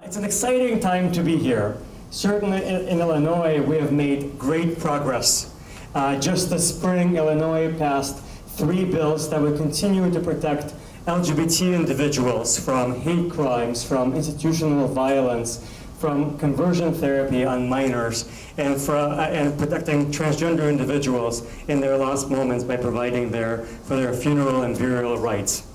It's an exciting time to be here. Certainly in Illinois, we have made great progress. Just this spring, Illinois passed 3 bills that would continue to protect LGBT individuals from hate crimes, from institutional violence, from conversion therapy on minors, and protecting transgender individuals in their last moments by providing for their funeral and burial rights.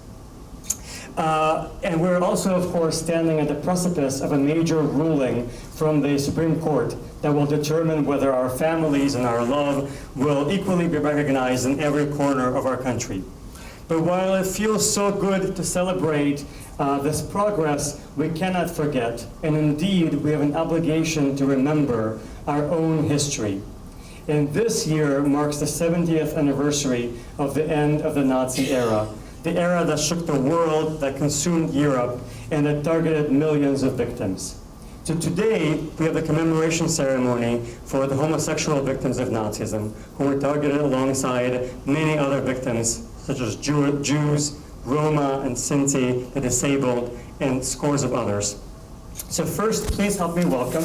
And we're also, of course, standing at the precipice of a major ruling from the Supreme Court that will determine whether our families and our love will equally be recognized in every corner of our country. But while it feels so good to celebrate this progress, we cannot forget, and indeed we have an obligation to remember our own history. And this year marks the 70th anniversary of the end of the Nazi era, the era that shook the world, that consumed Europe, and that targeted millions of victims. So today, we have the commemoration ceremony for the homosexual victims of Nazism, who were targeted alongside many other victims, such as Jews, Roma and Sinti, the disabled, and scores of others. So first, please help me welcome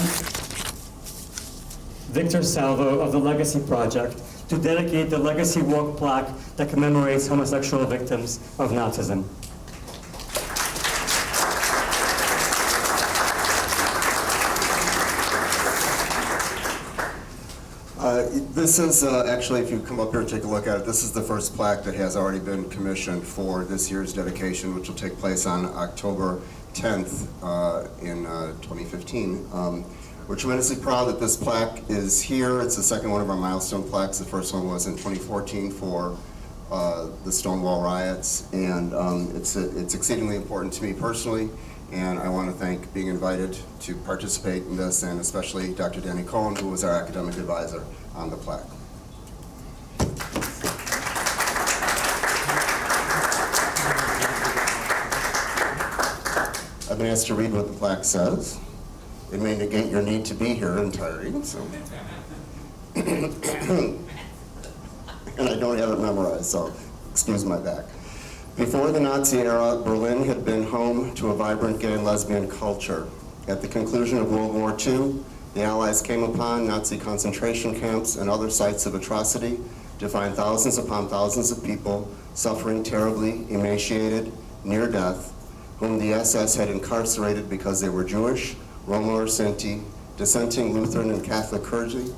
Victor Salvo of the Legacy Project to dedicate the Legacy Walk plaque that commemorates homosexual victims of Nazism. This is actually, if you come up here and take a look at it, this is the first plaque that has already been commissioned for this year's dedication, which will take place on October 10th in 2015. We're tremendously proud that this plaque is here. It's the second one of our milestone plaques. The first one was in 2014 for the Stonewall riots, and it's exceedingly important to me personally, and I want to thank being invited to participate in this, and especially Dr. Danny Cohen, who was our academic advisor on the plaque. I've been asked to read what the plaque says. It may negate your need to be here entirely, so. And I don't have it memorized, so excuse my back. Before the Nazi era, Berlin had been home to a vibrant gay and lesbian culture. At the conclusion of World War II, the Allies came upon Nazi concentration camps and other sites of atrocity to find thousands upon thousands of people suffering terribly, emaciated, near death, whom the SS had incarcerated because they were Jewish, Roma or Sinti, dissenting Lutheran and Catholic clergy,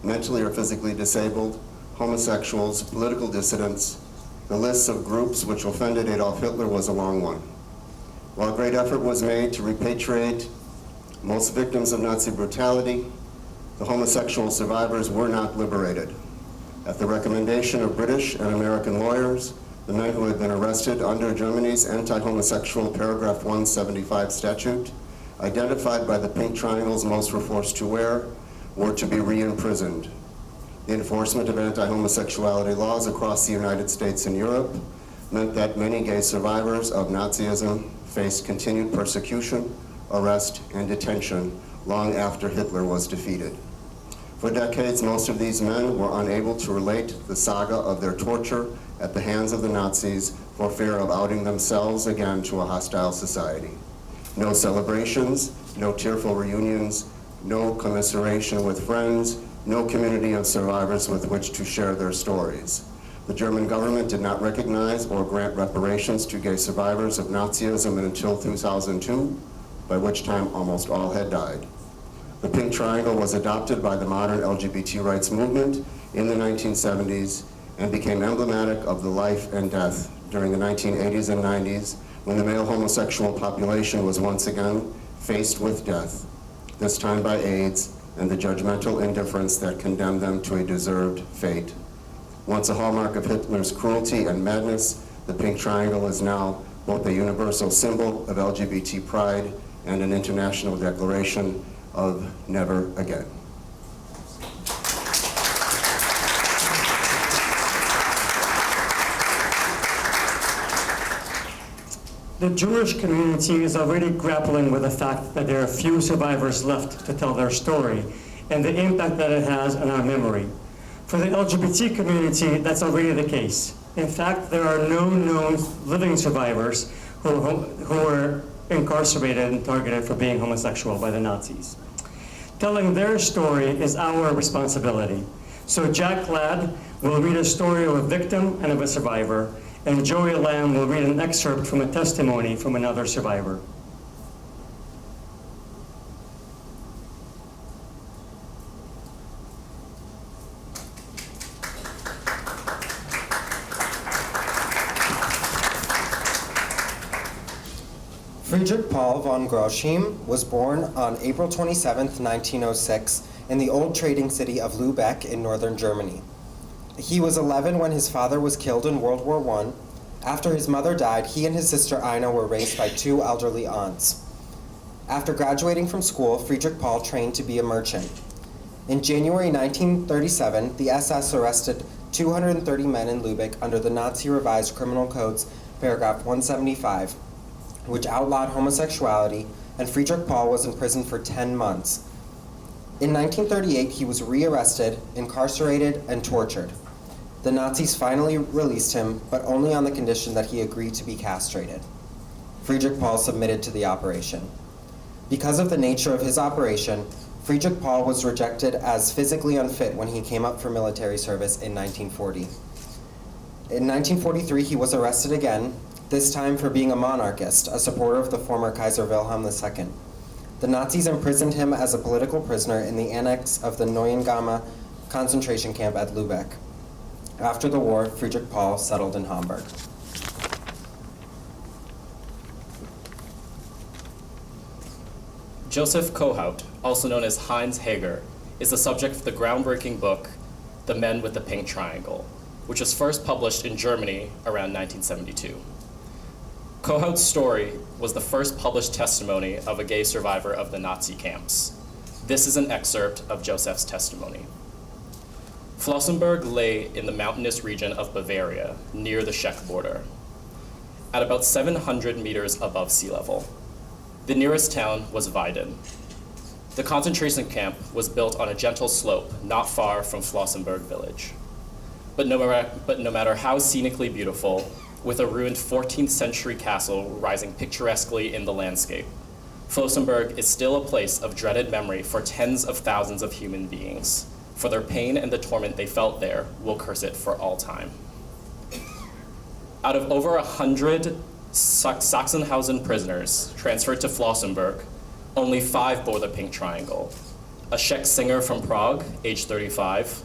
mentally or physically disabled, homosexuals, political dissidents. The list of groups which offended Adolf Hitler was a long one. While great effort was made to repatriate most victims of Nazi brutality, the homosexual survivors were not liberated. At the recommendation of British and American lawyers, the men who had been arrested under Germany's anti-homosexual paragraph 175 statute, identified by the pink triangles most were forced to wear, were to be re-imprisoned. The enforcement of anti-homosexuality laws across the United States and Europe meant that many gay survivors of Nazism faced continued persecution, arrest, and detention long after Hitler was defeated. For decades, most of these men were unable to relate the saga of their torture at the hands of the Nazis for fear of outing themselves again to a hostile society. No celebrations, no tearful reunions, no commiseration with friends, no community of survivors with which to share their stories. The German government did not recognize or grant reparations to gay survivors of Nazism until 2002, by which time almost all had died. The pink triangle was adopted by the modern LGBT rights movement in the 1970s and became emblematic of the life and death during the 1980s and 90s when the male homosexual population was once again faced with death, this time by AIDS and the judgmental indifference that condemned them to a deserved fate. Once a hallmark of Hitler's cruelty and madness, the pink triangle is now both a universal symbol of LGBT pride and an international declaration of never again. The Jewish community is already grappling with the fact that there are few survivors left to tell their story and the impact that it has on our memory. For the LGBT community, that's already the case. In fact, there are no known living survivors who were incarcerated and targeted for being homosexual by the Nazis. Telling their story is our responsibility. So Jack Ladd will read a story of a victim and of a survivor, and Joey Lamb will read an excerpt from a testimony from another survivor. Friedrich Paul von Groschheim was born on April 27, 1906, in the old trading city of Lübeck in northern Germany. He was 11 when his father was killed in World War I. After his mother died, he and his sister Ina were raised by two elderly aunts. After graduating from school, Friedrich Paul trained to be a merchant. In January 1937, the SS arrested 230 men in Lübeck under the Nazi Revised Criminal Code's paragraph 175, which outlawed homosexuality, and Friedrich Paul was imprisoned for 10 months. In 1938, he was rearrested, incarcerated, and tortured. The Nazis finally released him, but only on the condition that he agreed to be castrated. Friedrich Paul submitted to the operation. Because of the nature of his operation, Friedrich Paul was rejected as physically unfit when he came up for military service in 1940. In 1943, he was arrested again, this time for being a monarchist, a supporter of the former Kaiser Wilhelm II. The Nazis imprisoned him as a political prisoner in the annex of the Neuengamme concentration camp at Lübeck. After the war, Friedrich Paul settled in Hamburg. Joseph Kohout, also known as Heinz Hager, is the subject of the groundbreaking book, The Men with the Pink Triangle, which was first published in Germany around 1972. Kohout's story was the first published testimony of a gay survivor of the Nazi camps. This is an excerpt of Joseph's testimony. Flossenburg lay in the mountainous region of Bavaria, near the Czech border, at about 700 meters above sea level. The nearest town was Weiden. The concentration camp was built on a gentle slope not far from Flossenburg village. But no matter how scenically beautiful, with a ruined 14th century castle rising picturesquely in the landscape, Flossenburg is still a place of dreaded memory for tens of thousands of human beings, for their pain and the torment they felt there will curse it for all time. Out of over 100 Sachsenhausen prisoners transferred to Flossenburg, only 5 bore the pink triangle: a Czech singer from Prague, aged 35,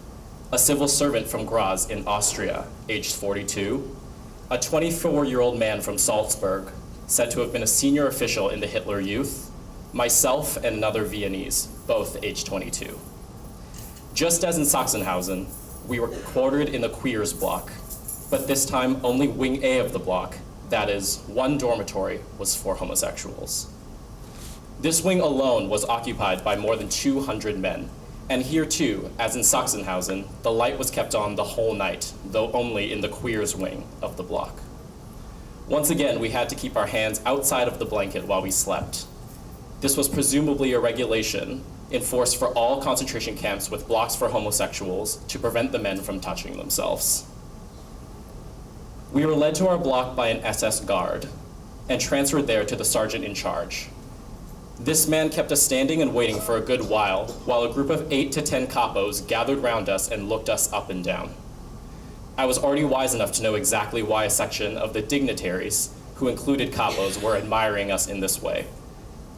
a civil servant from Graz in Austria, aged 42, a 24-year-old man from Salzburg, said to have been a senior official in the Hitler Youth, myself and another Viennese, both aged 22. Just as in Sachsenhausen, we were quartered in the queers block, but this time only wing A of the block, that is, one dormitory, was for homosexuals. This wing alone was occupied by more than 200 men, and here too, as in Sachsenhausen, the light was kept on the whole night, though only in the queers wing of the block. Once again, we had to keep our hands outside of the blanket while we slept. This was presumably a regulation in force for all concentration camps with blocks for homosexuals to prevent the men from touching themselves. We were led to our block by an SS guard and transferred there to the sergeant in charge. This man kept us standing and waiting for a good while a group of 8 to 10 capos gathered round us and looked us up and down. I was already wise enough to know exactly why a section of the dignitaries, who included capos, were admiring us in this way.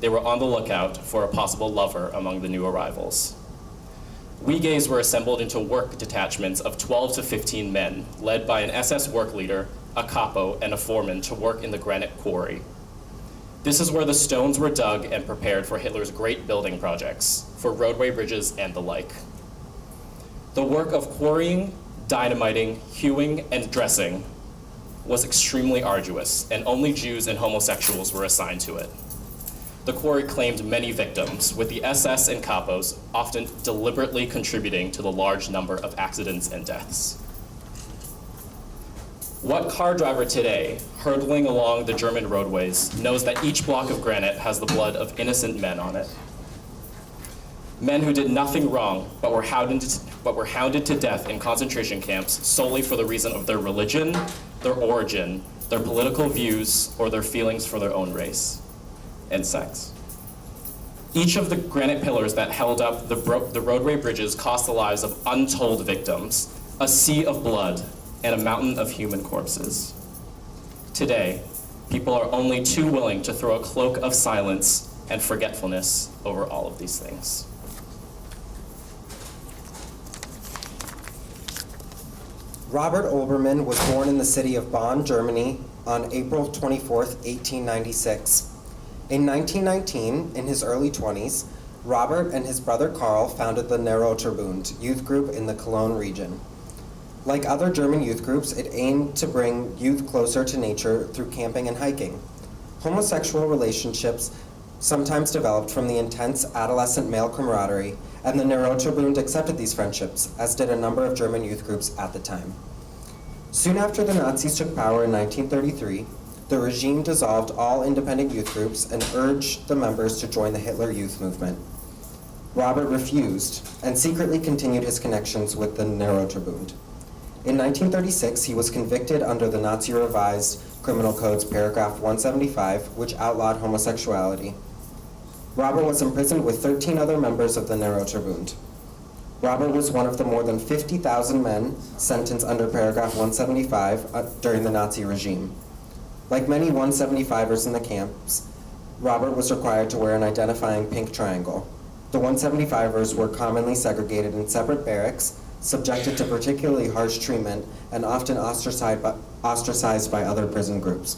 They were on the lookout for a possible lover among the new arrivals. We gays were assembled into work detachments of 12 to 15 men, led by an SS work leader, a capo, and a foreman to work in the granite quarry. This is where the stones were dug and prepared for Hitler's great building projects, for roadway bridges and the like. The work of quarrying, dynamiting, hewing, and dressing was extremely arduous, and only Jews and homosexuals were assigned to it. The quarry claimed many victims, with the SS and capos often deliberately contributing to the large number of accidents and deaths. What car driver today, hurtling along the German roadways, knows that each block of granite has the blood of innocent men on it? Men who did nothing wrong, but were hounded to death in concentration camps solely for the reason of their religion, their origin, their political views, or their feelings for their own race. and sex. Each of the granite pillars that held up the roadway bridges cost the lives of untold victims, a sea of blood, and a mountain of human corpses. Today, people are only too willing to throw a cloak of silence and forgetfulness over all of these things. Robert Olbermann was born in the city of Bonn, Germany on April 24, 1896. In 1919, in his early 20s, Robert and his brother Karl founded the Neuroterbund youth group in the Cologne region. Like other German youth groups, it aimed to bring youth closer to nature through camping and hiking. Homosexual relationships sometimes developed from the intense adolescent male camaraderie, and the Neuroterbund accepted these friendships, as did a number of German youth groups at the time. Soon after the Nazis took power in 1933, the regime dissolved all independent youth groups and urged the members to join the Hitler Youth Movement. Robert refused and secretly continued his connections with the Neuroterbund. In 1936, he was convicted under the Nazi Revised Criminal Code's paragraph 175, which outlawed homosexuality. Robert was imprisoned with 13 other members of the Neuroterbund. Robert was one of the more than 50,000 men sentenced under paragraph 175 during the Nazi regime. Like many 175ers in the camps, Robert was required to wear an identifying pink triangle. The 175ers were commonly segregated in separate barracks, subjected to particularly harsh treatment, and often ostracized by other prison groups.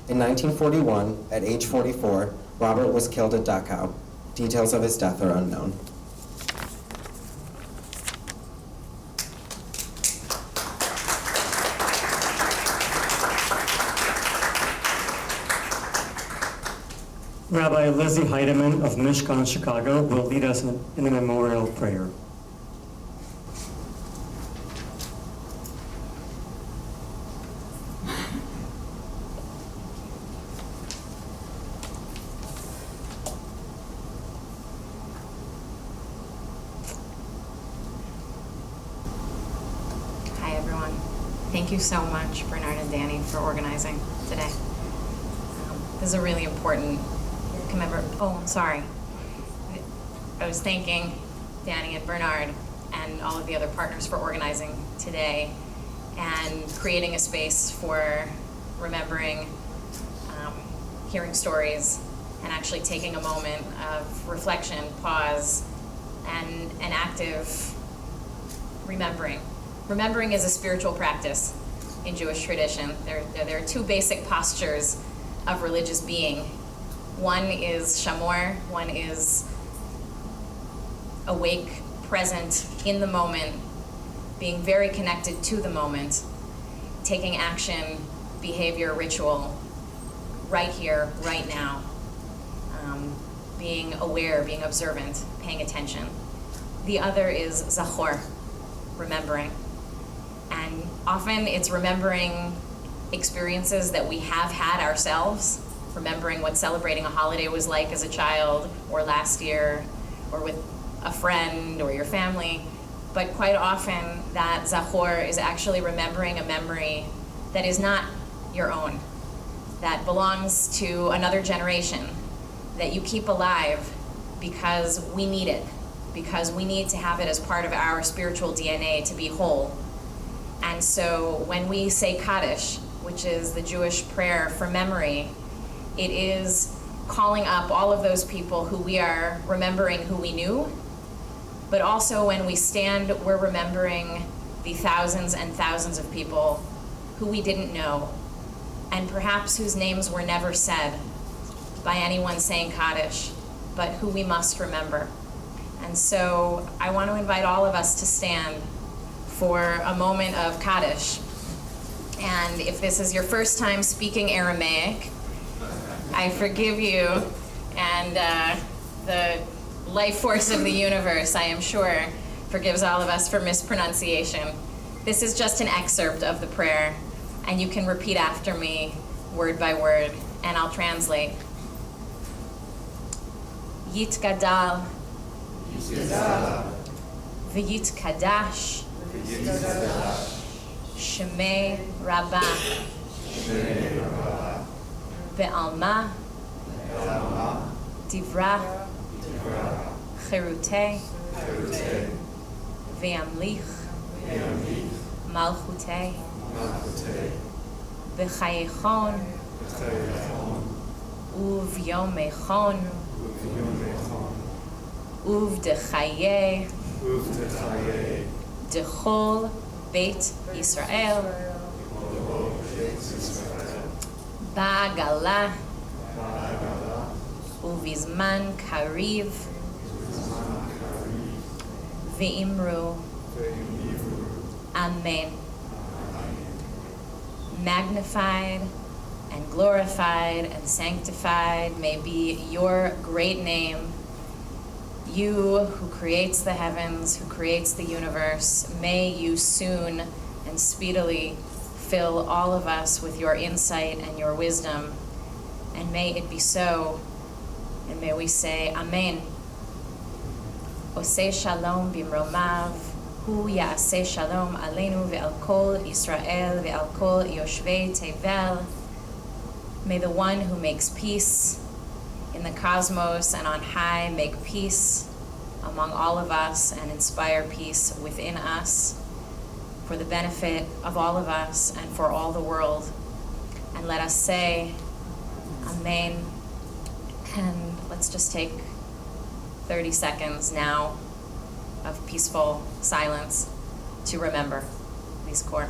In 1941, at age 44, Robert was killed at Dachau. Details of his death are unknown. Rabbi Lizzie Heidemann of Mishkan, Chicago, will lead us in a memorial prayer. Hi, everyone. Thank you so much, Bernard and Danny, for organizing today. This is a really important sorry. I was thanking Danny and Bernard and all of the other partners for organizing today and creating a space for remembering, hearing stories, and actually taking a moment of reflection, pause, and an active remembering. Remembering is a spiritual practice in Jewish tradition. There are two basic postures of religious being. One is shamor, one is awake, present, in the moment, being very connected to the moment, taking action, behavior, ritual, right here, right now, being aware, being observant, paying attention. The other is zachor, remembering. And often it's remembering experiences that we have had ourselves, remembering what celebrating a holiday was like as a child or last year or with a friend or your family. But quite often that zachor is actually remembering a memory that is not your own, that belongs to another generation, that you keep alive because we need it, because we need to have it as part of our spiritual DNA to be whole. And so when we say Kaddish, which is the Jewish prayer for memory, it is calling up all of those people who we are remembering who we knew, but also when we stand, we're remembering the thousands and thousands of people who we didn't know, and perhaps whose names were never said by anyone saying Kaddish, but who we must remember. And so I want to invite all of us to stand for a moment of Kaddish. And if this is your first time speaking Aramaic, I forgive you, and the life force of the universe, I am sure, forgives all of us for mispronunciation. This is just an excerpt of the prayer, and you can repeat after me, word by word, and I'll translate. Yitgadal, v'yitkadash, Shemei Rabbah, Be'alma, Divra, Cherute, Ve'amlich, Malchute, B'chayechon, Uvyomechon, Uvdechaye, Dechol Beit Yisrael, Ba'agala, Uvizman Kariv, Ve'imru, Amen. Magnified and glorified and sanctified may be your great name. You who creates the heavens, who creates the universe, may you soon and speedily fill all of us with your insight and your wisdom. And may it be so. And may we say, Amen. Oseh shalom bimromav, hu ya'aseh shalom aleinu ve'al kol Yisrael ve'al kol yoshvei tevel. May the one who makes peace in the cosmos and on high make peace among all of us and inspire peace within us for the benefit of all of us and for all the world. And let us say, Amen. And let's just take 30 seconds now of peaceful silence to remember these core.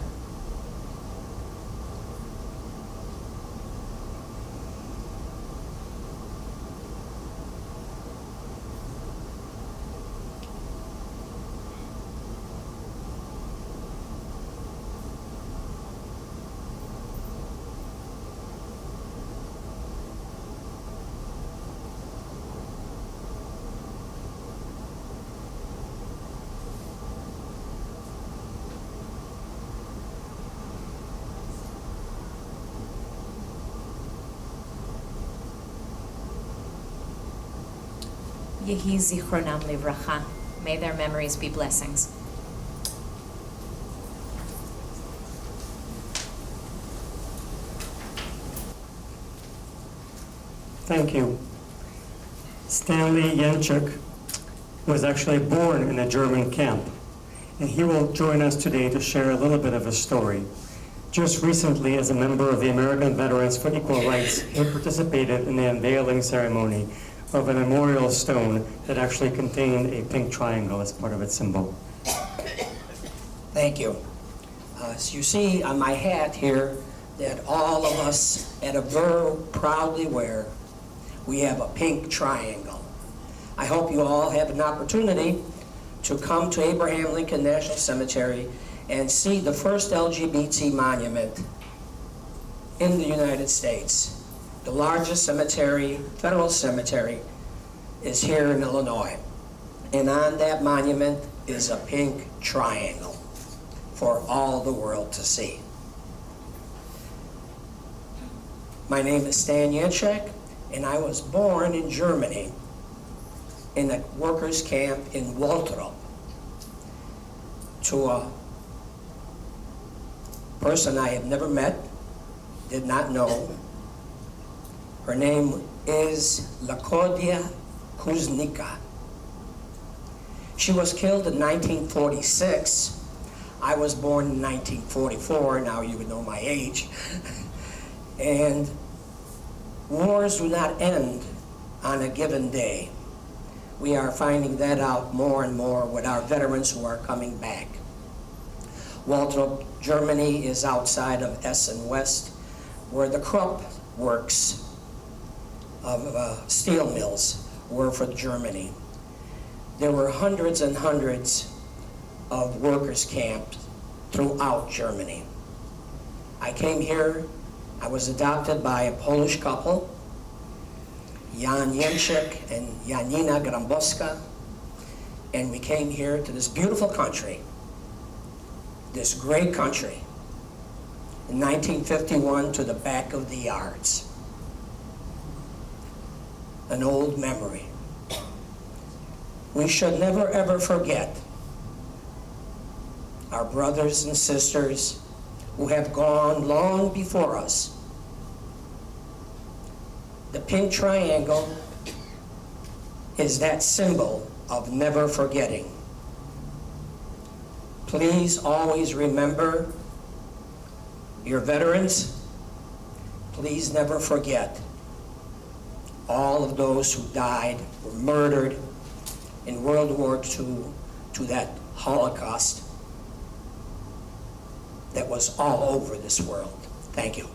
Yehi zichronam livracha. May their memories be blessings. Thank you. Stanley Yenchuk was actually born in a German camp, and he will join us today to share a little bit of his story. Just recently, as a member of the American Veterans for Equal Rights, he participated in the unveiling ceremony of a memorial stone that actually contained a pink triangle as part of its symbol. Thank you. As you see on my hat here, that all of us at Avero proudly wear, we have a pink triangle. I hope you all have an opportunity to come to Abraham Lincoln National Cemetery and see the first LGBT monument in the United States. The largest cemetery, federal cemetery, is here in Illinois. And on that monument is a pink triangle for all the world to see. My name is Stan Janczek, and I was born in Germany in a workers' camp in Waltrop to a person I have never met, did not know. Her name is Lakodia Kuznica. She was killed in 1946. I was born in 1944, now you would know my age. And wars do not end on a given day. We are finding that out more and more with our veterans who are coming back. Waltrop, Germany is outside of Essen West, where the Krupp works of steel mills were for Germany. There were hundreds and hundreds of workers' camps throughout Germany. I came here, I was adopted by a Polish couple, Jan Janczek and Janina Grambowska, and we came here to this beautiful country, this great country, in 1951 to the back of the yards. An old memory. We should never ever forget our brothers and sisters who have gone long before us. The pink triangle is that symbol of never forgetting. Please always remember your veterans. Please never forget all of those who died, were murdered in World War II, to that Holocaust that was all over this world. Thank you.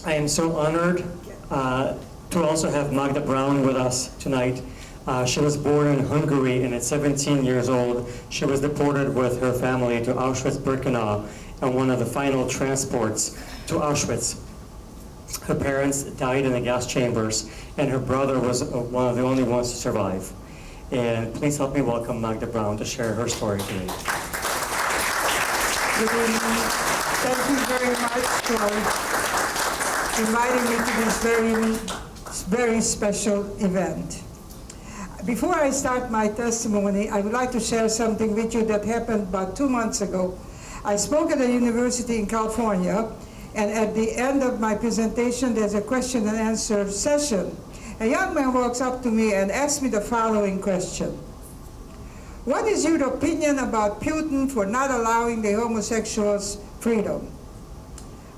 I am so honored to also have Magda Brown with us tonight. She was born in Hungary, and at 17 years old, she was deported with her family to Auschwitz-Birkenau on one of the final transports to Auschwitz. Her parents died in the gas chambers, and her brother was one of the only ones to survive. And please help me welcome Magda Brown to share her story today. Good evening. Thank you very much for inviting me to this very special event. Before I start my testimony, I would like to share something with you that happened about 2 months ago. I spoke at a university in California, and at the end of my presentation, there's a question and answer session. A young man walks up to me and asks me the following question: what is your opinion about Putin for not allowing the homosexuals freedom?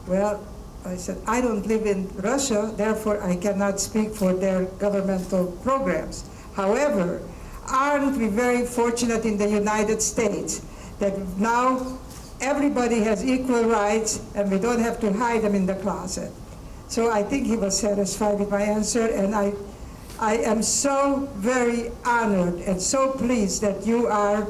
Well, I said, I don't live in Russia, therefore I cannot speak for their governmental programs. However, aren't we very fortunate in the United States that now everybody has equal rights and we don't have to hide them in the closet? So I think he was satisfied with my answer, and I am so very honored and so pleased that you are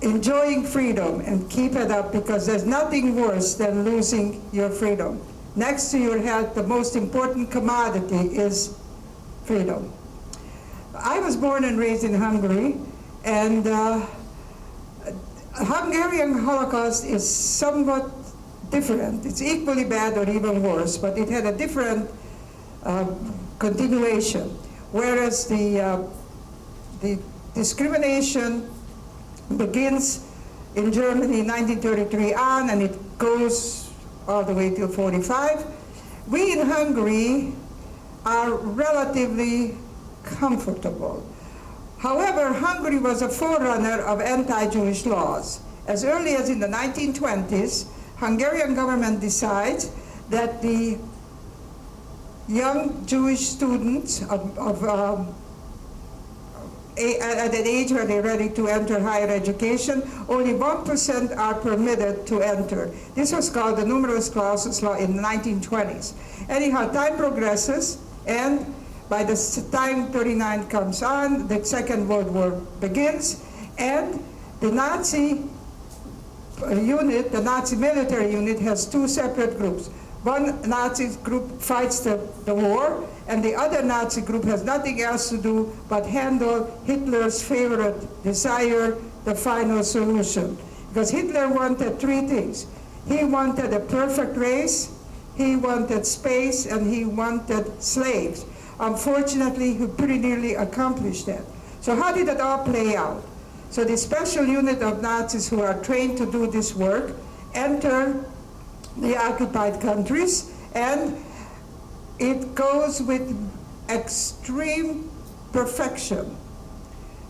enjoying freedom, and keep it up, because there's nothing worse than losing your freedom. Next to your health, the most important commodity is freedom. I was born and raised in Hungary, and Hungarian Holocaust is somewhat different. It's equally bad or even worse, but it had a different continuation. Whereas the discrimination begins in Germany in 1933 on, and it goes all the way till 45. We in Hungary are relatively comfortable. However, Hungary was a forerunner of anti-Jewish laws. As early as in the 1920s, Hungarian government decides that the young Jewish students at an age where they're ready to enter higher education, only 1% are permitted to enter. This was called the numerus clausus law in the 1920s. Anyhow, time progresses, and by the time 39 comes on, the Second World War begins, and the Nazi unit, the Nazi military unit, has two separate groups. One Nazi group fights the war, and the other Nazi group has nothing else to do but handle Hitler's favorite desire, the final solution. Because Hitler wanted three things. He wanted a perfect race, he wanted space, and he wanted slaves. Unfortunately, he pretty nearly accomplished that. So how did it all play out? So the special unit of Nazis who are trained to do this work enter the occupied countries, and it goes with extreme perfection.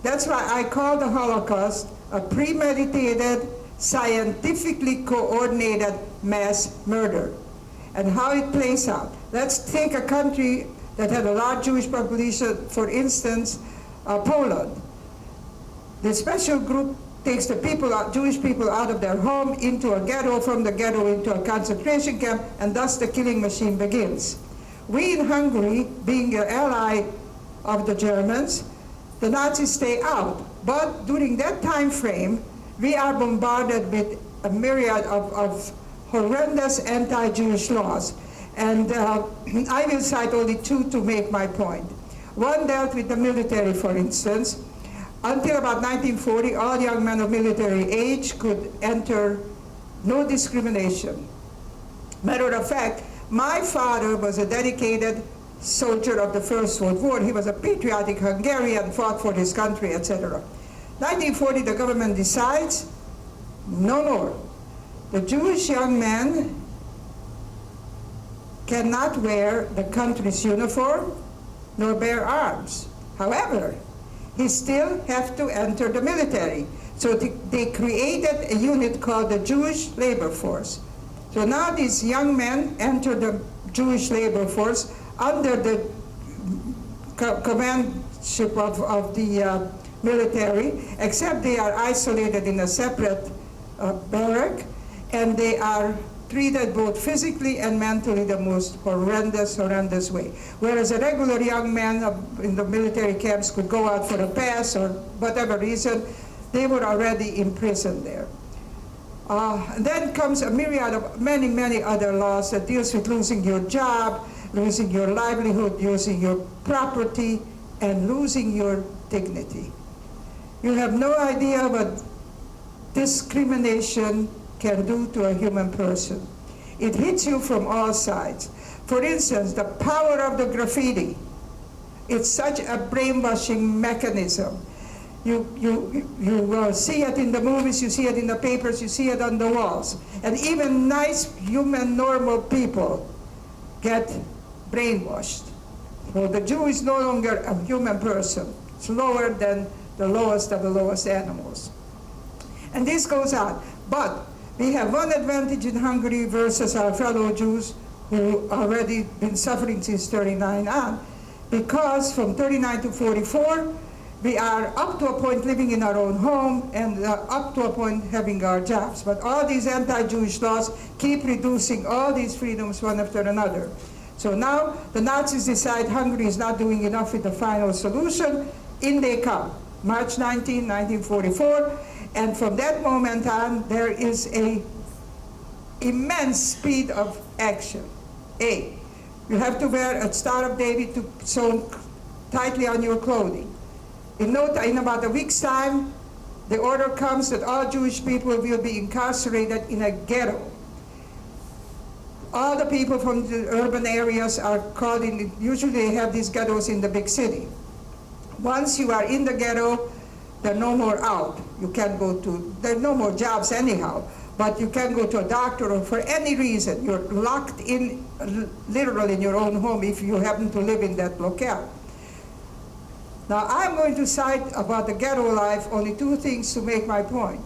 That's why I call the Holocaust a premeditated, scientifically coordinated mass murder. And how it plays out. Let's take a country that had a large Jewish population, for instance, Poland. The special group takes the Jewish people out of their home into a ghetto, from the ghetto into a concentration camp, and thus the killing machine begins. We in Hungary, being an ally of the Germans, the Nazis stay out. But during that time frame, we are bombarded with a myriad of horrendous anti-Jewish laws. And I will cite only two to make my point. One dealt with the military, for instance. Until about 1940, all young men of military age could enter, no discrimination. Matter of fact, my father was a dedicated soldier of the First World War. He was a patriotic Hungarian, fought for his country, etc. 1940, the government decides, no more. The Jewish young man cannot wear the country's uniform nor bear arms. However, he still have to enter the military. So they created a unit called the Jewish Labor Force. So now these young men enter the Jewish labor force under the commandship of the military, except they are isolated in a separate barrack, and they are treated both physically and mentally the most horrendous way. Whereas a regular young man in the military camps could go out for a pass or whatever reason, they were already imprisoned there. Then comes a myriad of many other laws that deals with losing your job, losing your livelihood, losing your property, and losing your dignity. You have no idea what discrimination can do to a human person. It hits you from all sides. For instance, the power of the graffiti. It's such a brainwashing mechanism. You see it in the movies, you see it in the papers, you see it on the walls. And even nice, human, normal people get brainwashed. So the Jew is no longer a human person. It's lower than the lowest of the lowest animals. And this goes on. But we have one advantage in Hungary versus our fellow Jews who already been suffering since 39 on, because from 39 to 44, we are up to a point living in our own home and up to a point having our jobs. But all these anti-Jewish laws keep reducing all these freedoms one after another. So now the Nazis decide Hungary is not doing enough with the final solution. In they come, March 19, 1944. And from that moment on, there is an immense speed of action. You have to wear a Star of David sewn tightly on your clothing. In about a week's time, the order comes that all Jewish people will be incarcerated in a ghetto. All the people from the urban areas are called in, usually they have these ghettos in the big city. Once you are in the ghetto, they're no more out. You can't go to, there are no more jobs anyhow, but you can't go to a doctor or for any reason. You're locked in, literally in your own home if you happen to live in that locale. Now, I'm going to cite about the ghetto life only two things to make my point.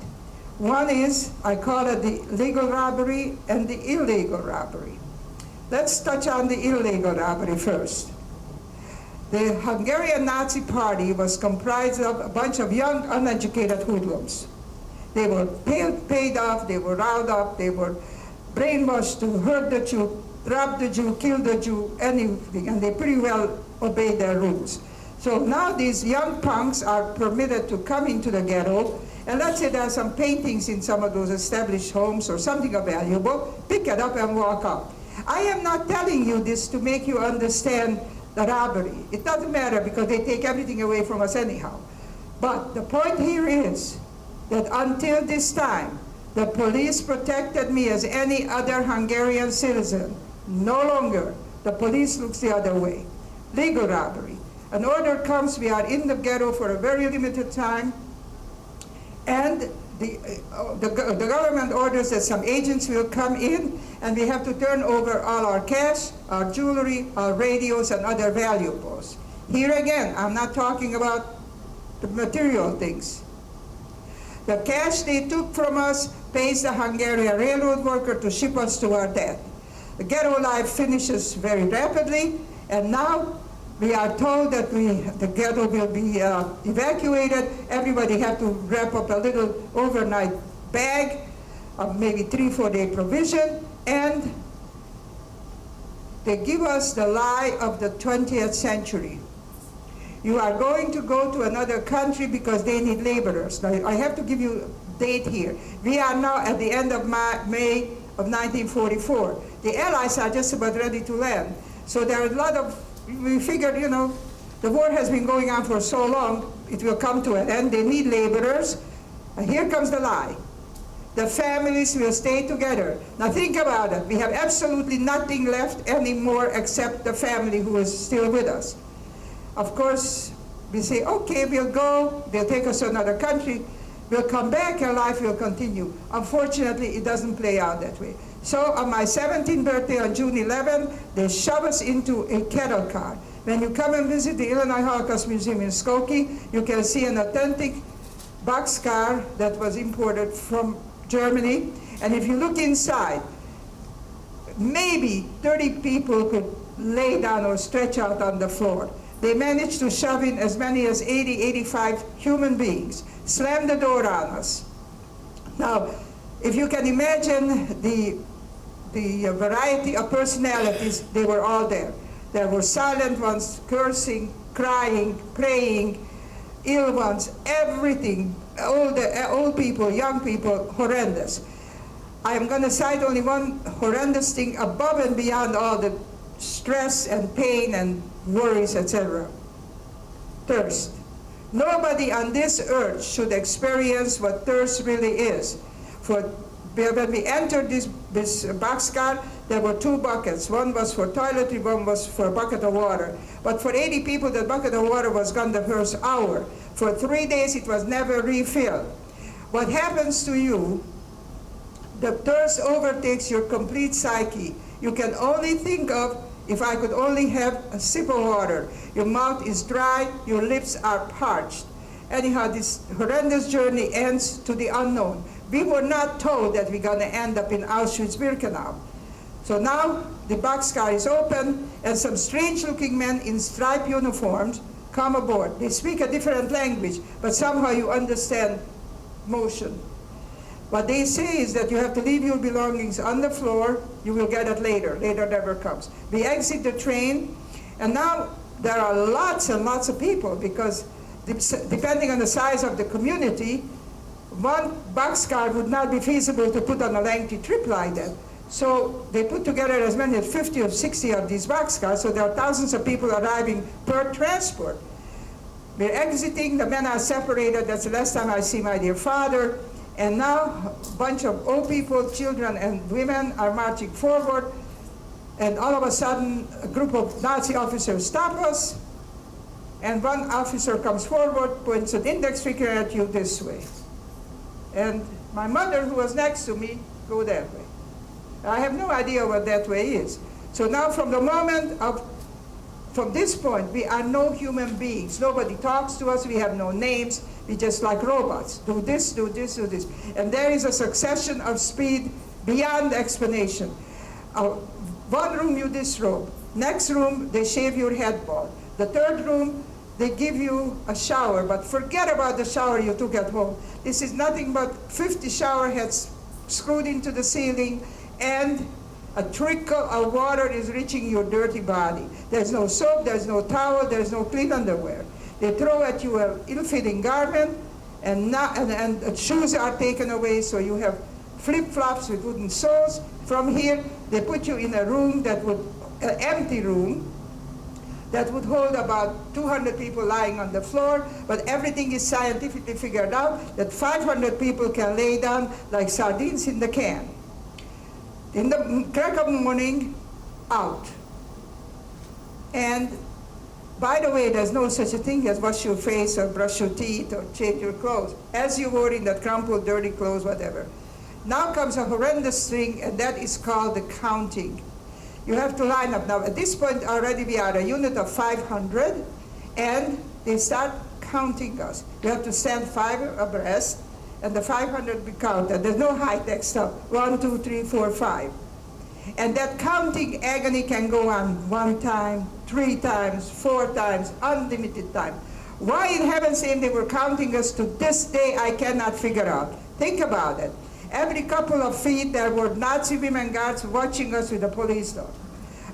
One is, I call it the legal robbery and the illegal robbery. Let's touch on the illegal robbery first. The Hungarian Nazi Party was comprised of a bunch of young, uneducated hoodlums. They were paid off, they were riled up, they were brainwashed to hurt the Jew, rob the Jew, kill the Jew, anything, and they pretty well obeyed their rules. So now these young punks are permitted to come into the ghetto, and let's say there are some paintings in some of those established homes or something valuable, pick it up and walk out. I am not telling you this to make you understand the robbery. It doesn't matter because they take everything away from us anyhow. But the point here is that until this time, the police protected me as any other Hungarian citizen. No longer. The police looks the other way. Legal robbery. An order comes, we are in the ghetto for a very limited time, and the government orders that some agents will come in, and we have to turn over all our cash, our jewelry, our radios, and other valuables. Here again, I'm not talking about the material things. The cash they took from us pays the Hungarian railroad worker to ship us to our death. The ghetto life finishes very rapidly, and now we are told that the ghetto will be evacuated. Everybody had to wrap up a little overnight bag of maybe 3-4 day provision, and they give us the lie of the 20th century. You are going to go to another country because they need laborers. Now, I have to give you a date here. We are now at the end of May of 1944. The Allies are just about ready to land. So there are a lot of, we figured, the war has been going on for so long, it will come to an end. They need laborers. And here comes the lie. The families will stay together. Now think about it. We have absolutely nothing left anymore except the family who is still with us. Of course, we say, okay, we'll go, they'll take us to another country, we'll come back and life will continue. Unfortunately, it doesn't play out that way. So on my 17th birthday on June 11, they shove us into a cattle car. When you come and visit the Illinois Holocaust Museum in Skokie, you can see an authentic boxcar that was imported from Germany. And if you look inside, maybe 30 people could lay down or stretch out on the floor. They managed to shove in as many as 80, 85 human beings, slam the door on us. Now, if you can imagine the variety of personalities, they were all there. There were silent ones, cursing, crying, praying, ill ones, everything, old people, young people, horrendous. I'm going to cite only one horrendous thing above and beyond all the stress and pain and worries, etc. Thirst. Nobody on this earth should experience what thirst really is. For when we entered this boxcar, there were 2 buckets. One was for toiletry, one was for a bucket of water. But for 80 people, the bucket of water was gone the first hour. For 3 days, it was never refilled. What happens to you, the thirst overtakes your complete psyche. You can only think of, if I could only have a sip of water. Your mouth is dry, your lips are parched. Anyhow, this horrendous journey ends to the unknown. We were not told that we're going to end up in Auschwitz-Birkenau. So now the boxcar is open, and some strange-looking men in striped uniforms come aboard. They speak a different language, but somehow you understand motion. What they say is that you have to leave your belongings on the floor. You will get it later. Later never comes. We exit the train, and now there are lots and lots of people, because depending on the size of the community, one boxcar would not be feasible to put on a lengthy trip like that. So they put together as many as 50 or 60 of these boxcars, so there are thousands of people arriving per transport. We're exiting, the men are separated. That's the last time I see my dear father. And now a bunch of old people, children and women are marching forward, and all of a sudden a group of Nazi officers stop us, and one officer comes forward, points an index finger at you this way. And my mother, who was next to me, go that way. I have no idea what that way is. So now from this point, we are no human beings. Nobody talks to us, we have no names, we just like robots. Do this, do this, do this. And there is a succession of speed beyond explanation. One room you disrobe. Next room, they shave your head bald. The third room, they give you a shower, but forget about the shower you took at home. This is nothing but 50 shower heads screwed into the ceiling, and a trickle of water is reaching your dirty body. There's no soap, there's no towel, there's no clean underwear. They throw at you an ill-fitting garment, and shoes are taken away, so you have flip-flops with wooden soles. From here, they put you in a room an empty room, that would hold about 200 people lying on the floor, but everything is scientifically figured out that 500 people can lay down like sardines in the can. In the crack of morning, out. And by the way, there's no such a thing as wash your face or brush your teeth or change your clothes, as you were in that crumpled, dirty clothes, whatever. Now comes a horrendous thing, and that is called the counting. You have to line up. Now, at this point already we are a unit of 500, and they start counting us. You have to stand 5 abreast, and the 500 be counted. There's no high-tech stuff. 1, 2, 3, 4, 5. And that counting agony can go on 1 time, 3 times, 4 times, unlimited time. Why in heaven's name they were counting us to this day, I cannot figure out. Think about it. Every couple of feet, there were Nazi women guards watching us with a police dog.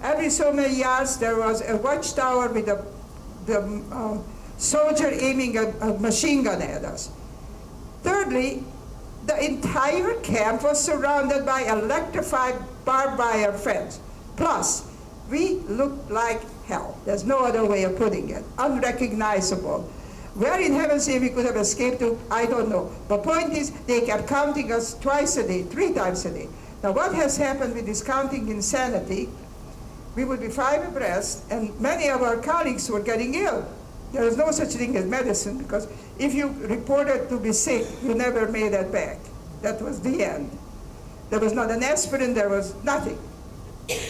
Every so many yards, there was a watchtower with the soldier aiming a machine gun at us. Thirdly, the entire camp was surrounded by electrified barbed wire fence. Plus, we looked like hell. There's no other way of putting it. Unrecognizable. Where in heaven's name we could have escaped to, I don't know. The point is, they kept counting us twice a day, 3 times a day. Now, what has happened with this counting insanity? We would be 5 abreast, and many of our colleagues were getting ill. There is no such thing as medicine, because if you reported to be sick, you never made it back. That was the end. There was not an aspirin, there was nothing.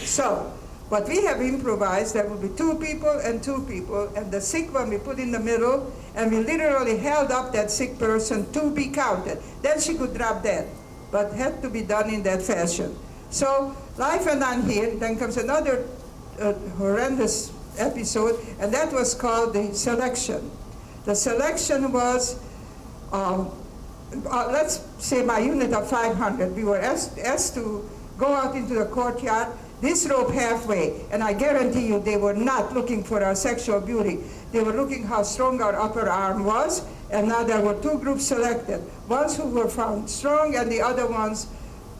So, what we have improvised, there will be 2 people, and the sick one we put in the middle, and we literally held up that sick person to be counted. Then she could drop dead, but had to be done in that fashion. So, life went on here. Then comes another horrendous episode, and that was called the selection. The selection was, let's say my unit of 500, we were asked to go out into the courtyard, disrobe halfway, and I guarantee you they were not looking for our sexual beauty. They were looking how strong our upper arm was, and now there were 2 groups selected. Ones who were found strong, and the other ones,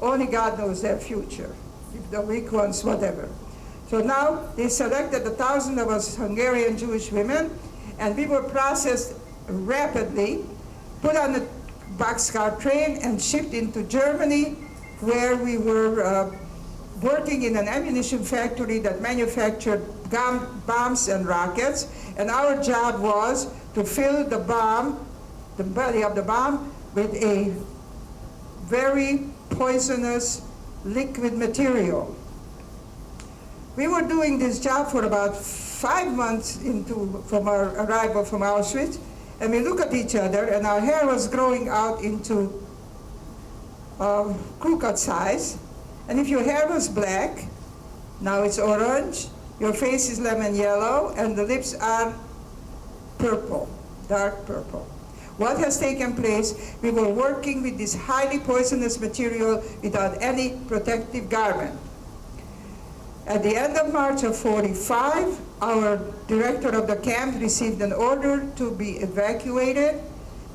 only God knows their future. If the weak ones, whatever. So now they selected 1,000 of us Hungarian Jewish women, and we were processed rapidly, put on a boxcar train, and shipped into Germany, where we were working in an ammunition factory that manufactured bombs and rockets, and our job was to fill the bomb, the belly of the bomb, with a very poisonous liquid material. We were doing this job for about 5 months from our arrival from Auschwitz, and we look at each other, and our hair was growing out into crew cut size. And if your hair was black, now it's orange, your face is lemon yellow, and the lips are purple, dark purple. What has taken place? We were working with this highly poisonous material without any protective garment. At the end of March of 45, our director of the camp received an order to be evacuated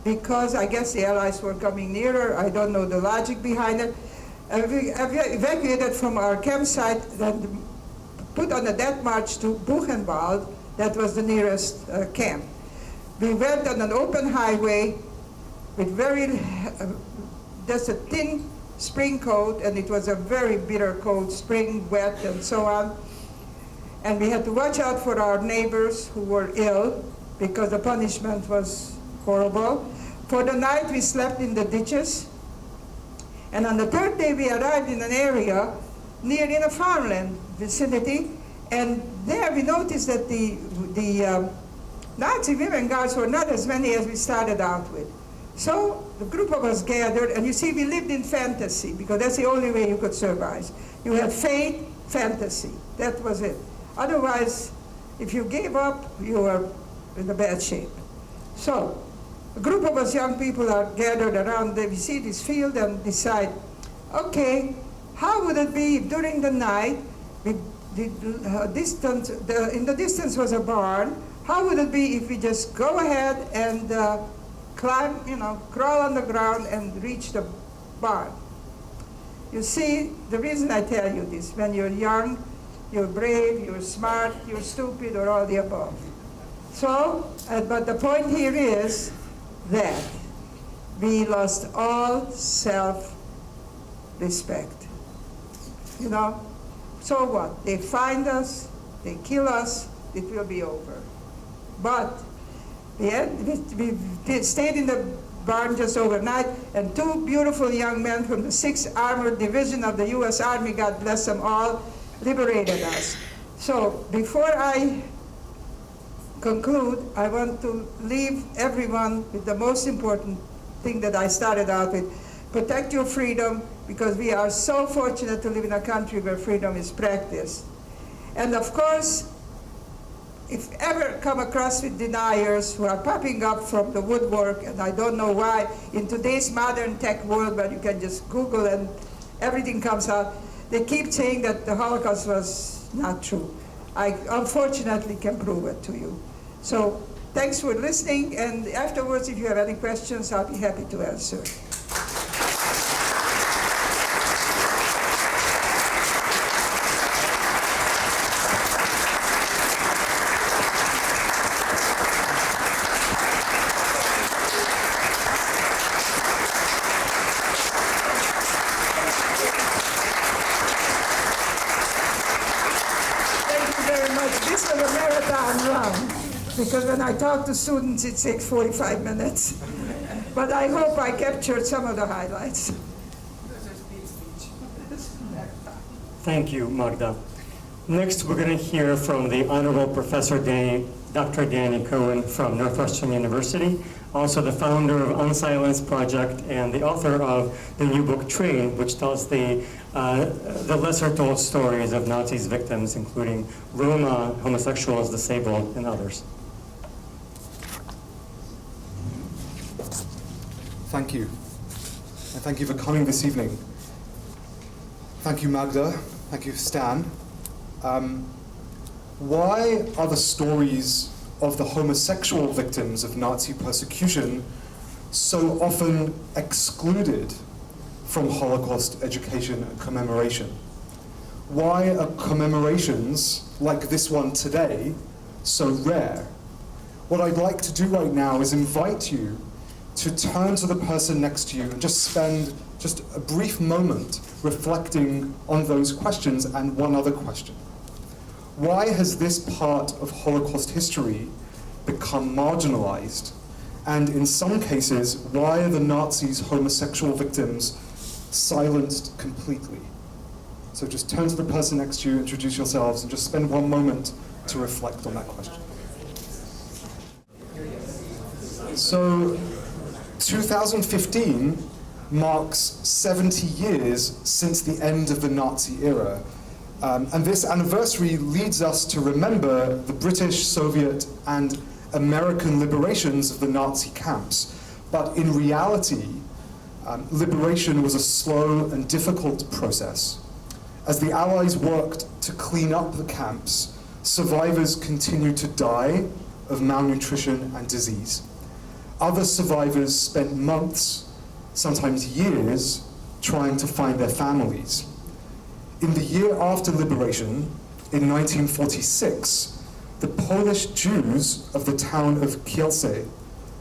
because I guess the Allies were coming nearer. I don't know the logic behind it. We evacuated from our campsite, then put on a death march to Buchenwald. That was the nearest camp. We went on an open highway with just a thin spring coat, and it was a very bitter cold, spring, wet, and so on. And we had to watch out for our neighbors who were ill because the punishment was horrible. For the night, we slept in the ditches. And on the 3rd day, we arrived in an area in a farmland vicinity, and there we noticed that the Nazi women guards were not as many as we started out with. So the group of us gathered, and you see, we lived in fantasy, because that's the only way you could survive. You had faith, fantasy. That was it. Otherwise, if you gave up, you were in a bad shape. So a group of us young people are gathered around, we see this field and decide, okay, how would it be if during the night, in the distance was a barn, how would it be if we just go ahead and climb, crawl on the ground and reach the barn? You see, the reason I tell you this, when you're young, you're brave, you're smart, you're stupid, or all the above. So, but the point here is that we lost all self-respect. So what? They find us, they kill us, it will be over. But we stayed in the barn just overnight, and 2 beautiful young men from the 6th Armored Division of the U.S. Army, God bless them all, liberated us. So before I conclude, I want to leave everyone with the most important thing that I started out with. Protect your freedom, because we are so fortunate to live in a country where freedom is practiced. And of course, if ever come across with deniers who are popping up from the woodwork, and I don't know why, in today's modern tech world where you can just Google and everything comes out, they keep saying that the Holocaust was not true. I unfortunately can prove it to you. So thanks for listening, and afterwards, if you have any questions, I'll be happy to answer. Thank you very much. This was a marathon run. because when I talk to students, it takes 45 minutes. But I hope I captured some of the highlights. Thank you, Magda. Next, we're going to hear from the Honorable Professor Dr. Danny Cohen from Northwestern University, also the founder of Unsilenced Project and the author of the new book Train, which tells the lesser told stories of Nazis victims, including Roma, homosexuals, disabled, and others. Thank you. And thank you for coming this evening. Thank you, Magda. Thank you, Stan. Why are the stories of the homosexual victims of Nazi persecution so often excluded from Holocaust education and commemoration? Why are commemorations like this one today so rare? What I'd like to do right now is invite you to turn to the person next to you and just spend just a brief moment reflecting on those questions and one other question. Why has this part of Holocaust history become marginalized? And in some cases, why are the Nazis' homosexual victims silenced completely? So just turn to the person next to you, introduce yourselves, and just spend one moment to reflect on that question. So 2015 marks 70 years since the end of the Nazi era. And this anniversary leads us to remember the British, Soviet, and American liberations of the Nazi camps. But in reality, liberation was a slow and difficult process. As the Allies worked to clean up the camps, survivors continued to die of malnutrition and disease. Other survivors spent months, sometimes years, trying to find their families. In the year after liberation, in 1946, the Polish Jews of the town of Kielce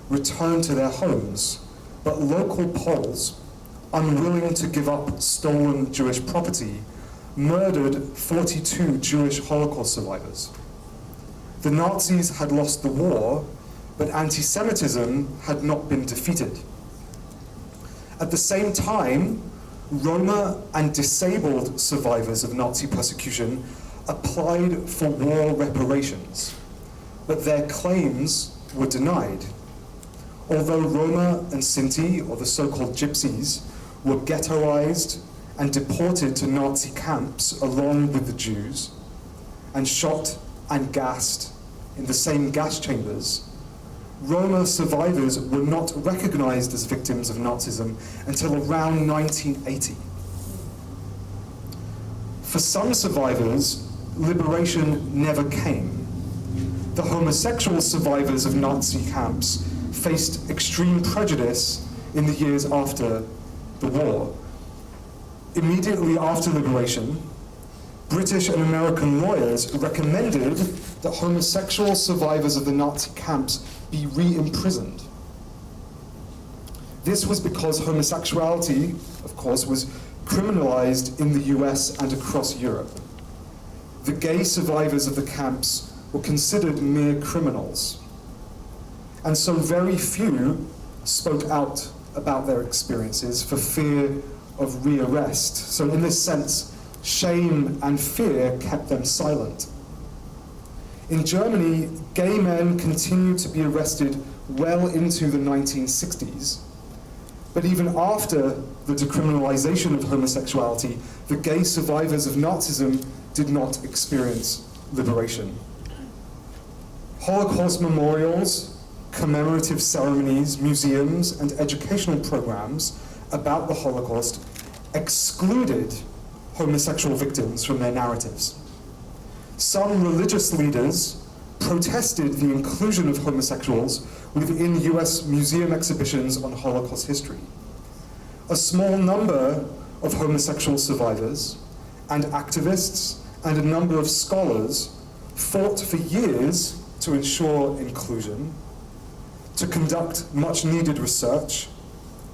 returned to their homes, but local Poles, unwilling to give up stolen Jewish property, murdered 42 Jewish Holocaust survivors. The Nazis had lost the war, but anti-Semitism had not been defeated. At the same time, Roma and disabled survivors of Nazi persecution applied for war reparations, but their claims were denied. Although Roma and Sinti, or the so-called Gypsies, were ghettoized and deported to Nazi camps along with the Jews, and shot and gassed in the same gas chambers, Roma survivors were not recognized as victims of Nazism until around 1980. For some survivors, liberation never came. The homosexual survivors of Nazi camps faced extreme prejudice in the years after the war. Immediately after liberation, British and American lawyers recommended that homosexual survivors of the Nazi camps be re-imprisoned. This was because homosexuality, of course, was criminalized in the US and across Europe. The gay survivors of the camps were considered mere criminals. And so very few spoke out about their experiences for fear of rearrest. So in this sense, shame and fear kept them silent. In Germany, gay men continued to be arrested well into the 1960s. But even after the decriminalization of homosexuality, the gay survivors of Nazism did not experience liberation. Holocaust memorials, commemorative ceremonies, museums, and educational programs about the Holocaust excluded homosexual victims from their narratives. Some religious leaders protested the inclusion of homosexuals within US museum exhibitions on Holocaust history. A small number of homosexual survivors and activists and a number of scholars fought for years to ensure inclusion, to conduct much needed research,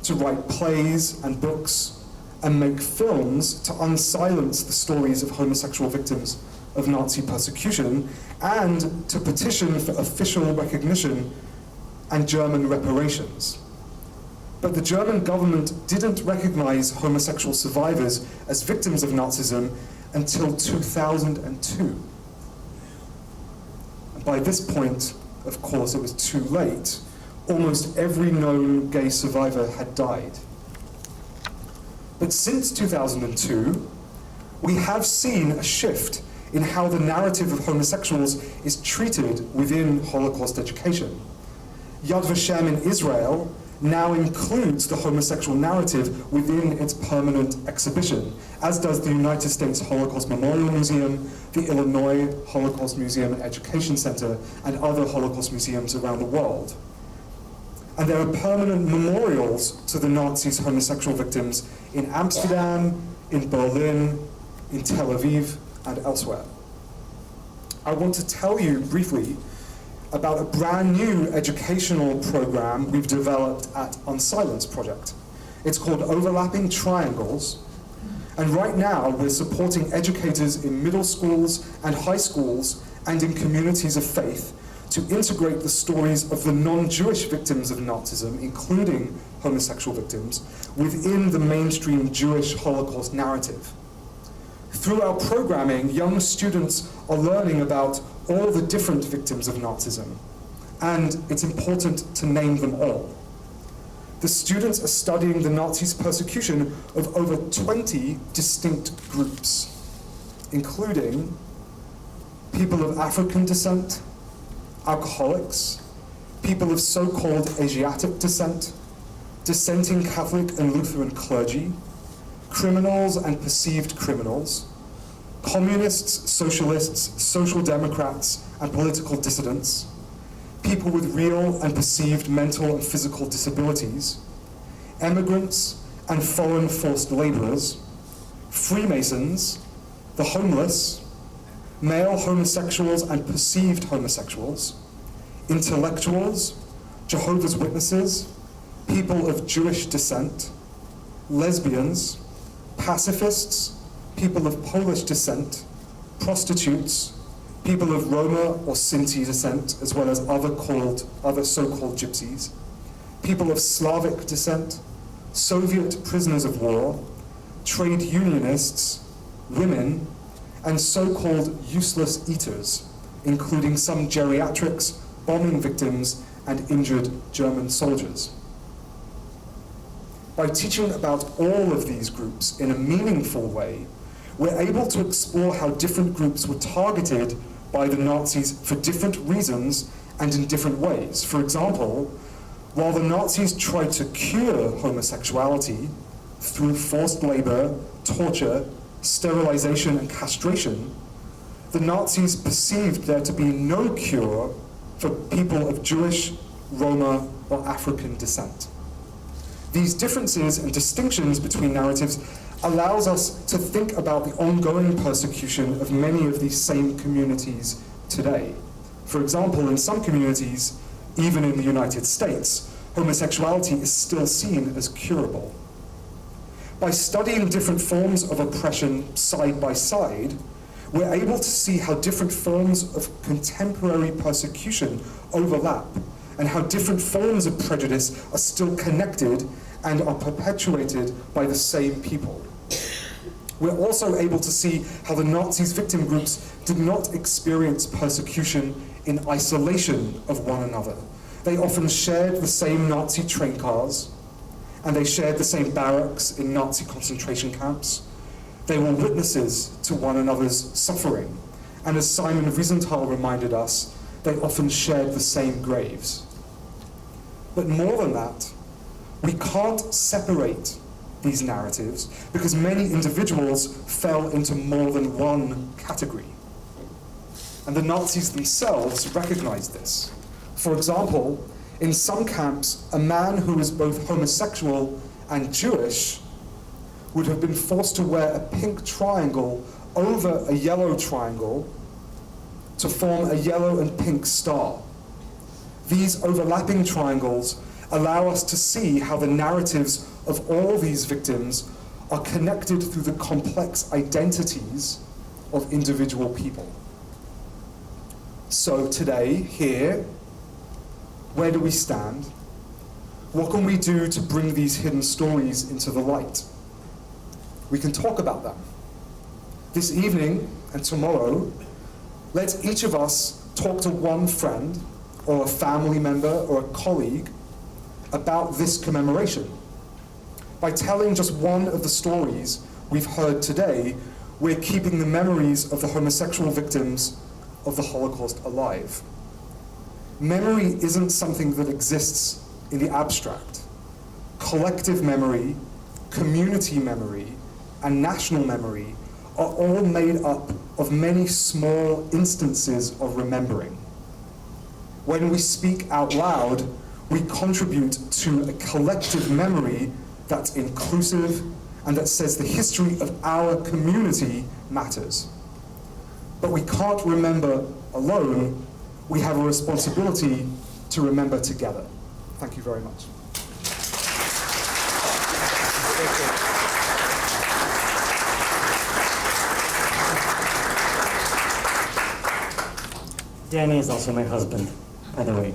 to write plays and books, and make films to unsilence the stories of homosexual victims of Nazi persecution and to petition for official recognition and German reparations. But the German government didn't recognize homosexual survivors as victims of Nazism until 2002. And by this point, of course, it was too late. Almost every known gay survivor had died. But since 2002, we have seen a shift in how the narrative of homosexuals is treated within Holocaust education. Yad Vashem in Israel now includes the homosexual narrative within its permanent exhibition, as does the United States Holocaust Memorial Museum, the Illinois Holocaust Museum and Education Center, and other Holocaust museums around the world. And there are permanent memorials to the Nazis' homosexual victims in Amsterdam, in Berlin, in Tel Aviv, and elsewhere. I want to tell you briefly about a brand new educational program we've developed at Unsilence Project. It's called Overlapping Triangles, and right now we're supporting educators in middle schools and high schools and in communities of faith to integrate the stories of the non-Jewish victims of Nazism, including homosexual victims, within the mainstream Jewish Holocaust narrative. Through our programming, young students are learning about all the different victims of Nazism, and it's important to name them all. The students are studying the Nazis' persecution of over 20 distinct groups, including people of African descent, alcoholics, people of so-called Asiatic descent, dissenting Catholic and Lutheran clergy, criminals and perceived criminals, communists, socialists, social democrats, and political dissidents, people with real and perceived mental and physical disabilities, immigrants and foreign forced laborers, Freemasons, the homeless, male homosexuals and perceived homosexuals, intellectuals, Jehovah's Witnesses, people of Jewish descent, lesbians, pacifists, people of Polish descent, prostitutes, people of Roma or Sinti descent, as well as other so-called gypsies, people of Slavic descent, Soviet prisoners of war, trade unionists, women, and so-called useless eaters, including some geriatrics, bombing victims, and injured German soldiers. By teaching about all of these groups in a meaningful way, we're able to explore how different groups were targeted by the Nazis for different reasons and in different ways. For example, while the Nazis tried to cure homosexuality through forced labor, torture, sterilization, and castration, the Nazis perceived there to be no cure for people of Jewish, Roma, or African descent. These differences and distinctions between narratives allows us to think about the ongoing persecution of many of these same communities today. For example, in some communities, even in the United States, homosexuality is still seen as curable. By studying different forms of oppression side by side, we're able to see how different forms of contemporary persecution overlap and how different forms of prejudice are still connected and are perpetuated by the same people. We're also able to see how the Nazis' victim groups did not experience persecution in isolation of one another. They often shared the same Nazi train cars, and they shared the same barracks in Nazi concentration camps. They were witnesses to one another's suffering, and as Simon Wiesenthal reminded us, they often shared the same graves. But more than that, we can't separate these narratives because many individuals fell into more than one category. And the Nazis themselves recognized this. For example, in some camps, a man who was both homosexual and Jewish would have been forced to wear a pink triangle over a yellow triangle to form a yellow and pink star. These overlapping triangles allow us to see how the narratives of all these victims are connected through the complex identities of individual people. So today, here, where do we stand? What can we do to bring these hidden stories into the light? We can talk about them. This evening and tomorrow, let each of us talk to one friend or a family member or a colleague about this commemoration. By telling just one of the stories we've heard today, we're keeping the memories of the homosexual victims of the Holocaust alive. Memory isn't something that exists in the abstract. Collective memory, community memory, and national memory are all made up of many small instances of remembering. When we speak out loud, we contribute to a collective memory that's inclusive and that says the history of our community matters. But we can't remember alone. We have a responsibility to remember together. Thank you very much. Danny is also my husband, by the way.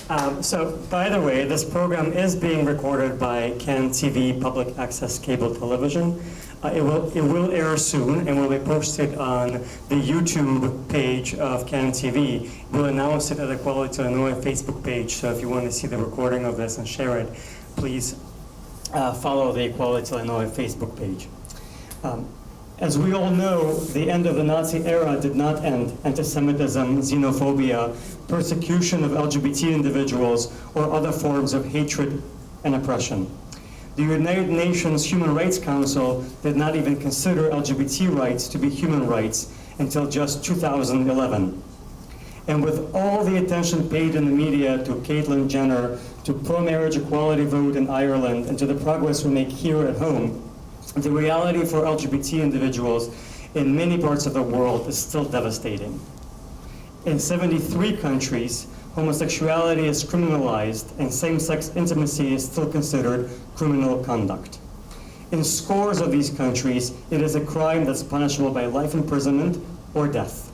By the way, this program is being recorded by CAN TV Public Access Cable Television. It will air soon and will be posted on the YouTube page of CAN TV. We'll announce it at the Equality Illinois Facebook page, so if you want to see the recording of this and share it, please follow the Equality Illinois Facebook page. As we all know, the end of the Nazi era did not end anti-Semitism, xenophobia, persecution of LGBT individuals, or other forms of hatred and oppression. The United Nations Human Rights Council did not even consider LGBT rights to be human rights until just 2011. And with all the attention paid in the media to Caitlyn Jenner, to pro-marriage equality vote in Ireland, and to the progress we make here at home, the reality for LGBT individuals in many parts of the world is still devastating. In 73 countries, homosexuality is criminalized and same-sex intimacy is still considered criminal conduct. In scores of these countries, it is a crime that's punishable by life imprisonment or death.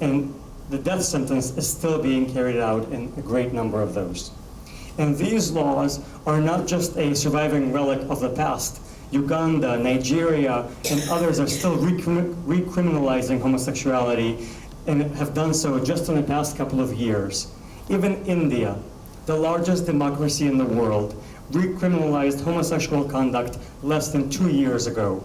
And the death sentence is still being carried out in a great number of those. And these laws are not just a surviving relic of the past. Uganda, Nigeria, and others are still recriminalizing homosexuality and have done so just in the past couple of years. Even India, the largest democracy in the world, recriminalized homosexual conduct less than 2 years ago.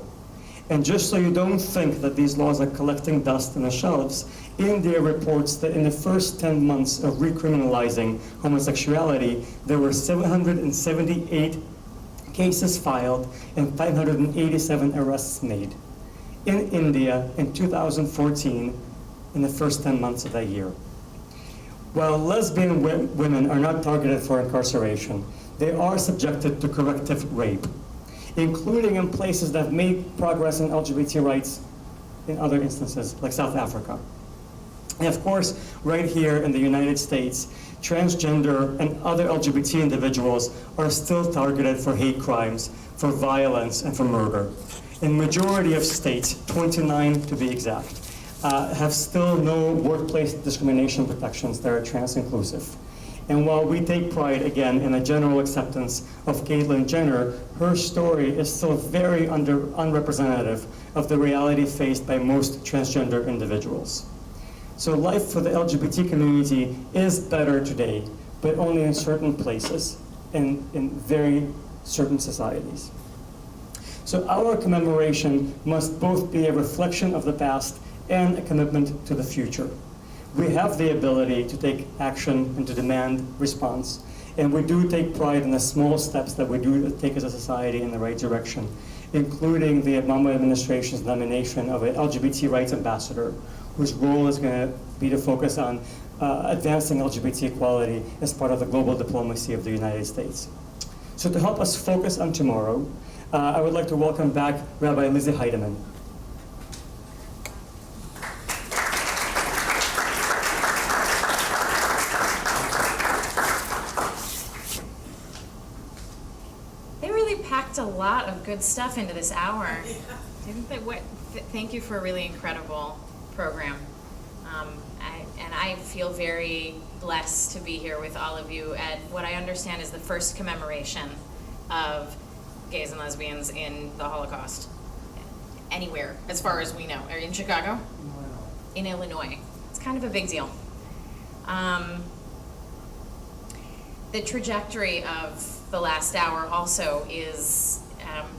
And just so you don't think that these laws are collecting dust on the shelves, India reports that in the first 10 months of recriminalizing homosexuality, there were 778 cases filed and 587 arrests made. In India, in 2014, in the first 10 months of that year. While lesbian women are not targeted for incarceration, they are subjected to corrective rape, including in places that have made progress in LGBT rights in other instances, like South Africa. And of course, right here in the United States, transgender and other LGBT individuals are still targeted for hate crimes, for violence, and for murder. In majority of states, 29 to be exact, have still no workplace discrimination protections that are trans-inclusive. And while we take pride, again, in the general acceptance of Caitlyn Jenner, her story is still very unrepresentative of the reality faced by most transgender individuals. So life for the LGBT community is better today, but only in certain places and in very certain societies. So our commemoration must both be a reflection of the past and a commitment to the future. We have the ability to take action and to demand response, and we do take pride in the small steps that we do take as a society in the right direction, including the Obama administration's nomination of an LGBT rights ambassador, whose role is going to be to focus on advancing LGBT equality as part of the global diplomacy of the United States. So to help us focus on tomorrow, I would like to welcome back Rabbi Lizzie Heidemann. They really packed a lot of good stuff into this hour. Didn't they? Thank you for a really incredible program. I feel very blessed to be here with all of you at what I understand is the first commemoration of gays and lesbians in the Holocaust. Anywhere, as far as we know. Are you in Chicago? In Illinois. It's kind of a big deal. The trajectory of the last hour also is,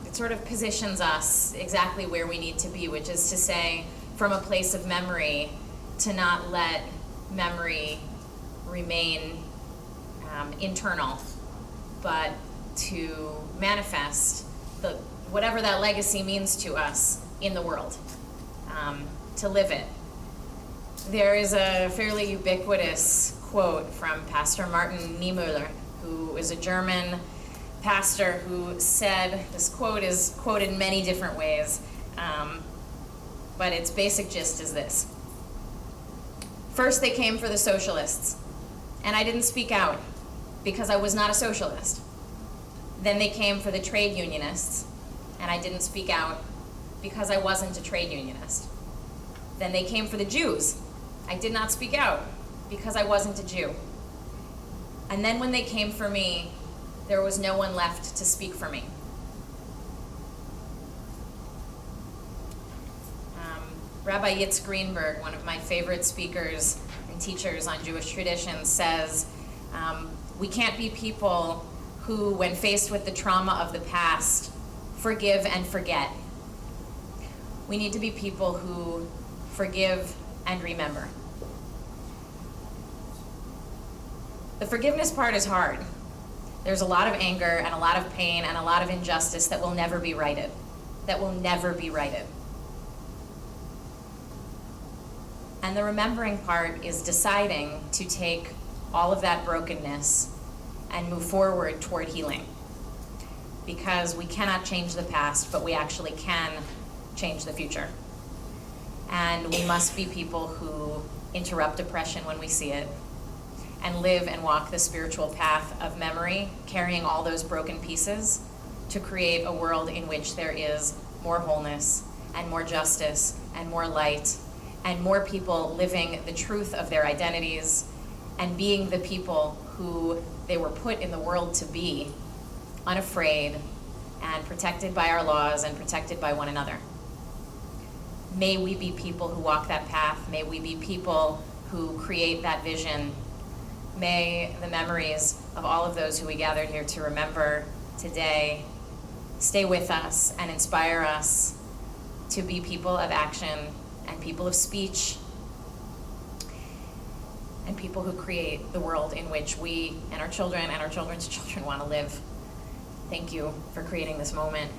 it sort of positions us exactly where we need to be, which is to say, from a place of memory, to not let memory remain internal, but to manifest whatever that legacy means to us in the world, to live it. There is a fairly ubiquitous quote from Pastor Martin Niemöller, who is a German pastor who said, this quote is quoted in many different ways, but its basic gist is this. First, they came for the socialists, and I didn't speak out because I was not a socialist. Then they came for the trade unionists, and I didn't speak out because I wasn't a trade unionist. Then they came for the Jews. I did not speak out because I wasn't a Jew. And then when they came for me, there was no one left to speak for me. Rabbi Yitz Greenberg, one of my favorite speakers and teachers on Jewish tradition, says, we can't be people who, when faced with the trauma of the past, forgive and forget. We need to be people who forgive and remember. The forgiveness part is hard. There's a lot of anger and a lot of pain and a lot of injustice that will never be righted. That will never be righted. And the remembering part is deciding to take all of that brokenness and move forward toward healing. Because we cannot change the past, but we actually can change the future. And we must be people who interrupt oppression when we see it, and live and walk the spiritual path of memory, carrying all those broken pieces to create a world in which there is more wholeness and more justice and more light and more people living the truth of their identities and being the people who they were put in the world to be, unafraid and protected by our laws and protected by one another. May we be people who walk that path. May we be people who create that vision. May the memories of all of those who we gathered here to remember today stay with us and inspire us to be people of action and people of speech and people who create the world in which we and our children and our children's children want to live. Thank you for creating this moment.